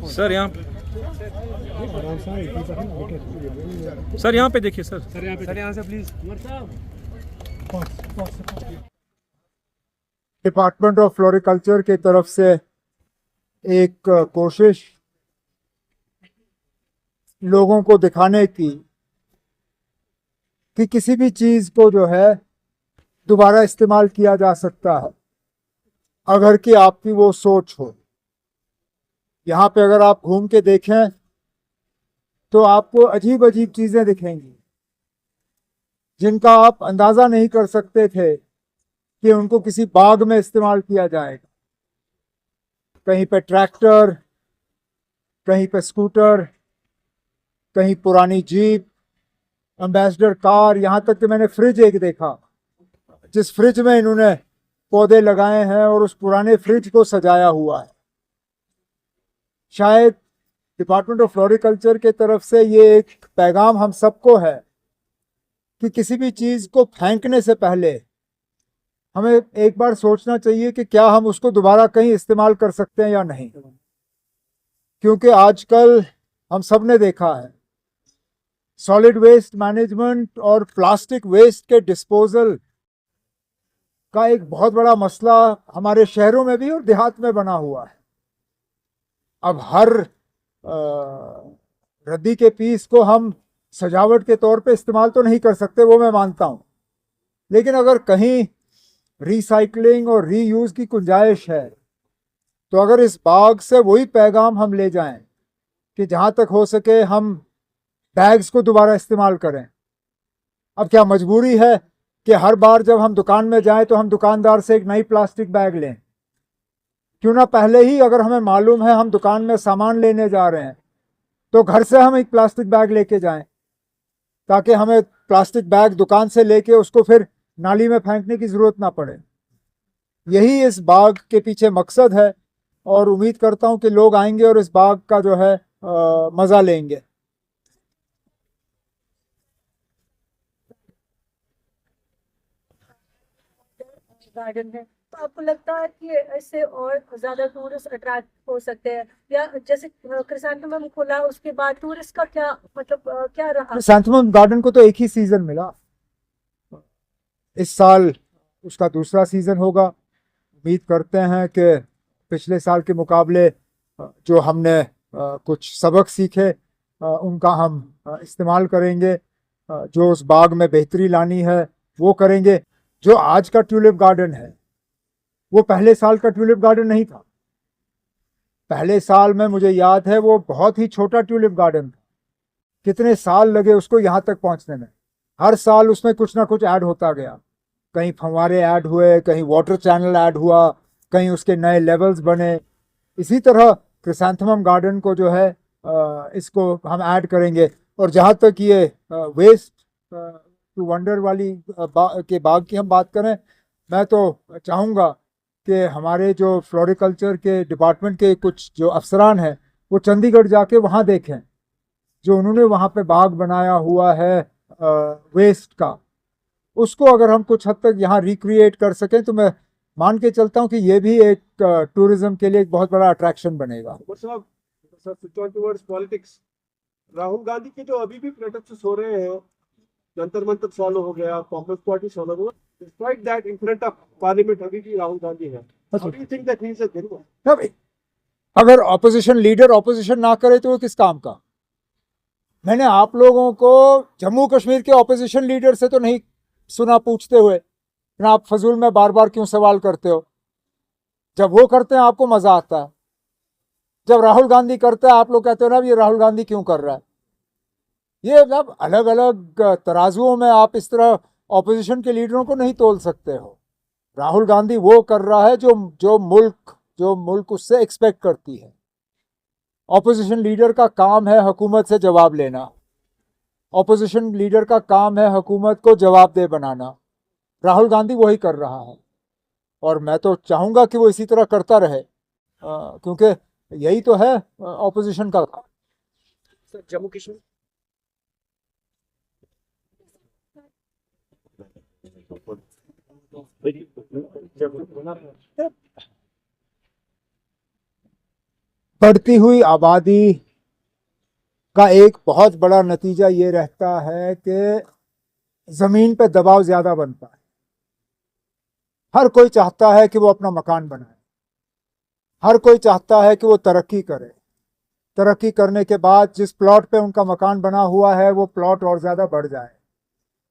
Sir यहाँ sir यहाँ पे देखिए सर यहाँ से प्लीज। डिपार्टमेंट ऑफ फ्लोरिकल्चर की तरफ से एक कोशिश लोगों को दिखाने की कि किसी भी चीज को जो है दोबारा इस्तेमाल किया जा सकता है अगर कि आपकी वो सोच हो। यहाँ पे अगर आप घूम के देखें तो आपको अजीब अजीब चीजें दिखेंगी जिनका आप अंदाजा नहीं कर सकते थे कि उनको किसी बाग में इस्तेमाल किया जाएगा। कहीं पे ट्रैक्टर, कहीं पे स्कूटर, कहीं पुरानी जीप, एम्बेसडर कार, यहाँ तक कि मैंने फ्रिज एक देखा जिस फ्रिज में इन्होंने पौधे लगाए हैं और उस पुराने फ्रिज को सजाया हुआ है। शायद डिपार्टमेंट ऑफ फ्लोरिकल्चर के तरफ से ये एक पैगाम हम सबको है कि किसी भी चीज को फेंकने से पहले हमें एक बार सोचना चाहिए कि क्या हम उसको दोबारा कहीं इस्तेमाल कर सकते हैं या नहीं। क्योंकि आजकल हम सब ने देखा है सॉलिड वेस्ट मैनेजमेंट और प्लास्टिक वेस्ट के डिस्पोजल का एक बहुत बड़ा मसला हमारे शहरों में भी और देहात में बना हुआ है। अब हर रद्दी के पीस को हम सजावट के तौर पे इस्तेमाल तो नहीं कर सकते, वो मैं मानता हूं, लेकिन अगर कहीं रिसाइकलिंग और रीयूज की गुंजाइश है तो अगर इस बाग से वही पैगाम हम ले जाएं कि जहां तक हो सके हम बैग्स को दोबारा इस्तेमाल करें। अब क्या मजबूरी है कि हर बार जब हम दुकान में जाएं तो हम दुकानदार से एक नई प्लास्टिक बैग लें? क्यों ना पहले ही अगर हमें मालूम है हम दुकान में सामान लेने जा रहे हैं तो घर से हम एक प्लास्टिक बैग लेके जाएं, ताकि हमें प्लास्टिक बैग दुकान से लेके उसको फिर नाली में फेंकने की जरूरत ना पड़े। यही इस बाग के पीछे मकसद है और उम्मीद करता हूं कि लोग आएंगे और इस बाग का जो है मजा लेंगे। गार्डन है तो आपको लगता है कि इससे और ज्यादा टूरिस्ट अट्रैक्ट हो सकते हैं, या जैसे क्रिसैंथेमम खुला उसके बाद टूरिस्ट का क्या मतलब क्या रहा? क्रिसैंथेमम गार्डन को तो एक ही सीजन मिला, इस साल उसका दूसरा सीजन होगा। उम्मीद करते हैं कि पिछले साल के मुकाबले जो हमने कुछ सबक सीखे उनका हम इस्तेमाल करेंगे, जो उस बाग में बेहतरी लानी है वो करेंगे। जो आज का ट्यूलिप गार्डन है वो पहले साल का ट्यूलिप गार्डन नहीं था। पहले साल में मुझे याद है वो बहुत ही छोटा ट्यूलिप गार्डन था, कितने साल लगे उसको यहाँ तक पहुँचने में। हर साल उसमें कुछ ना कुछ ऐड होता गया, कहीं फंवारे ऐड हुए, कहीं वाटर चैनल ऐड हुआ, कहीं उसके नए लेवल्स बने। इसी तरह क्रिसैंथेमम गार्डन को जो है इसको हम ऐड करेंगे। और जहाँ तक ये वेस्ट टू वंडर वाली के बाग की हम बात करें, मैं तो चाहूँगा कि हमारे जो फ्लोरिकल्चर के डिपार्टमेंट के कुछ जो अफसरान हैं वो चंडीगढ़ जाके वहाँ देखें जो उन्होंने वहाँ पे बाग बनाया हुआ है वेस्ट का। उसको अगर हम कुछ हद तक यहाँ रिक्रिएट कर सकें तो मैं मान के चलता हूँ कि ये भी एक टूरिज्म के लिए एक बहुत बड़ा अट्रैक्शन बनेगा। पॉलिटिक्स, राहुल गांधी के जो अभी भी प्रोटेस्ट हो रहे हैं, जंतर मंतर फॉलो हो गया, कांग्रेस पार्टी फॉलो हुआ, despite that in front of parliament अभी भी राहुल गांधी है। How do you think that he is a genuine? अगर ऑपोजिशन लीडर ऑपोजिशन ना करे तो वो किस काम का? मैंने आप लोगों को जम्मू कश्मीर के ऑपोजिशन लीडर से तो नहीं सुना पूछते हुए, ना आप फजूल में बार बार क्यों सवाल करते हो? जब वो करते हैं आपको मजा आता है, जब राहुल गांधी करते हैं आप लोग कहते हो ना ये राहुल गांधी क्यों कर रहा है। ये मतलब अलग अलग तराजुओं में आप इस तरह ऑपोजिशन के लीडरों को नहीं तोल सकते हो। राहुल गांधी वो कर रहा है जो मुल्क उससे एक्सपेक्ट करती है। ऑपोजिशन लीडर का काम है हुकूमत से जवाब लेना, ऑपोजिशन लीडर का काम है हुकूमत को जवाबदेह बनाना। राहुल गांधी वही कर रहा है और मैं तो चाहूंगा कि वो इसी तरह करता रहे, क्योंकि यही तो है ऑपोजिशन का काम। जम्मू कश्मीर बढ़ती हुई आबादी का एक बहुत बड़ा नतीजा ये रहता है कि ज़मीन पे दबाव ज़्यादा बनता है। हर कोई चाहता है कि वो अपना मकान बनाए, हर कोई चाहता है कि वो तरक्की करे। तरक्की करने के बाद जिस प्लॉट पे उनका मकान बना हुआ है वो प्लॉट और ज़्यादा बढ़ जाए।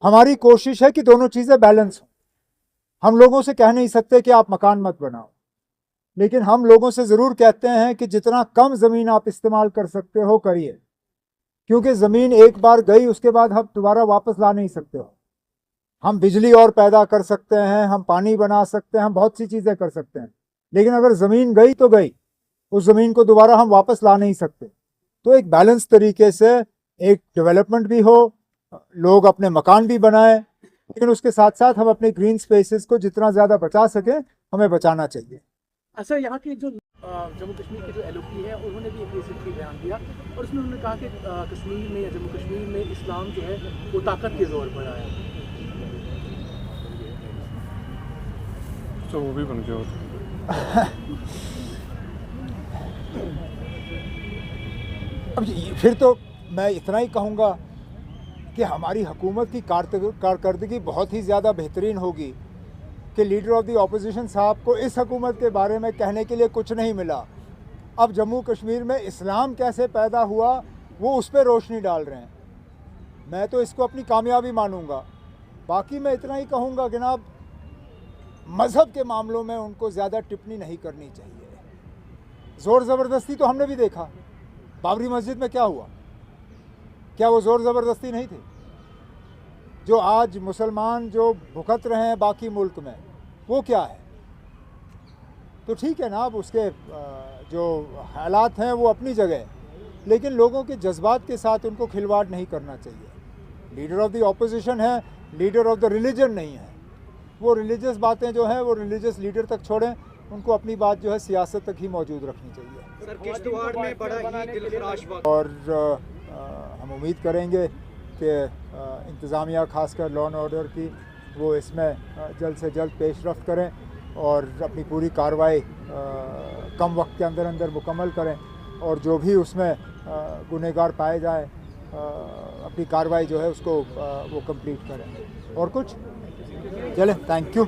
हमारी कोशिश है कि दोनों चीज़ें बैलेंस हों। हम लोगों से कह नहीं सकते कि आप मकान मत बनाओ, लेकिन हम लोगों से ज़रूर कहते हैं कि जितना कम ज़मीन आप इस्तेमाल कर सकते हो करिए, क्योंकि ज़मीन एक बार गई उसके बाद हम दोबारा वापस ला नहीं सकते हो। हम बिजली और पैदा कर सकते हैं, हम पानी बना सकते हैं, हम बहुत सी चीज़ें कर सकते हैं, लेकिन अगर ज़मीन गई तो गई, उस ज़मीन को दोबारा हम वापस ला नहीं सकते। तो एक बैलेंस तरीके से एक डेवलपमेंट भी हो, लोग अपने मकान भी बनाएं, लेकिन उसके साथ साथ हम अपने ग्रीन स्पेसेस को जितना ज़्यादा बचा सकें हमें बचाना चाहिए। अच्छा, यहाँ के जो जम्मू कश्मीर के जो LOP है उन्होंने भी एक रिसेंटली बयान दिया और उसमें उन्होंने कहा कि कश्मीर में या जम्मू कश्मीर में इस्लाम जो है वो ताकत के जोर पर आया। तो वो भी बन गया। अब फिर तो मैं इतना ही कहूँगा कि हमारी हुकूमत की कारकर्दगी बहुत ही ज़्यादा बेहतरीन होगी कि लीडर ऑफ द ऑपोजिशन साहब को इस हुकूमत के बारे में कहने के लिए कुछ नहीं मिला। अब जम्मू कश्मीर में इस्लाम कैसे पैदा हुआ वो उस पर रोशनी डाल रहे हैं। मैं तो इसको अपनी कामयाबी मानूंगा। बाकी मैं इतना ही कहूँगा कि जनाब, मज़हब के मामलों में उनको ज़्यादा टिप्पणी नहीं करनी चाहिए। ज़ोर ज़बरदस्ती तो हमने भी देखा। बाबरी मस्जिद में क्या हुआ? क्या वो ज़ोर ज़बरदस्ती नहीं थी? जो आज मुसलमान जो भुगत रहे हैं बाकी मुल्क में, वो क्या है? तो ठीक है ना, अब उसके जो हालात हैं वो अपनी जगह, लेकिन लोगों के जज्बात के साथ उनको खिलवाड़ नहीं करना चाहिए। लीडर ऑफ द ऑपोजिशन है, लीडर ऑफ द रिलीजन नहीं है। वो रिलीजियस बातें जो हैं वो रिलीजियस लीडर तक छोड़ें, उनको अपनी बात जो है सियासत तक ही मौजूद रखनी चाहिए। सर, किश्तवाड़ में बड़ा ही दिलखराश और हम उम्मीद करेंगे कि इंतज़ामिया खासकर लॉ एंड ऑर्डर की वो इसमें जल्द से जल्द पेशरफ्त करें और अपनी पूरी कार्रवाई कम वक्त के अंदर अंदर मुकम्मल करें, और जो भी उसमें गुनहगार पाए जाए अपनी कार्रवाई जो है उसको वो कंप्लीट करें। और कुछ चलें, थैंक यू।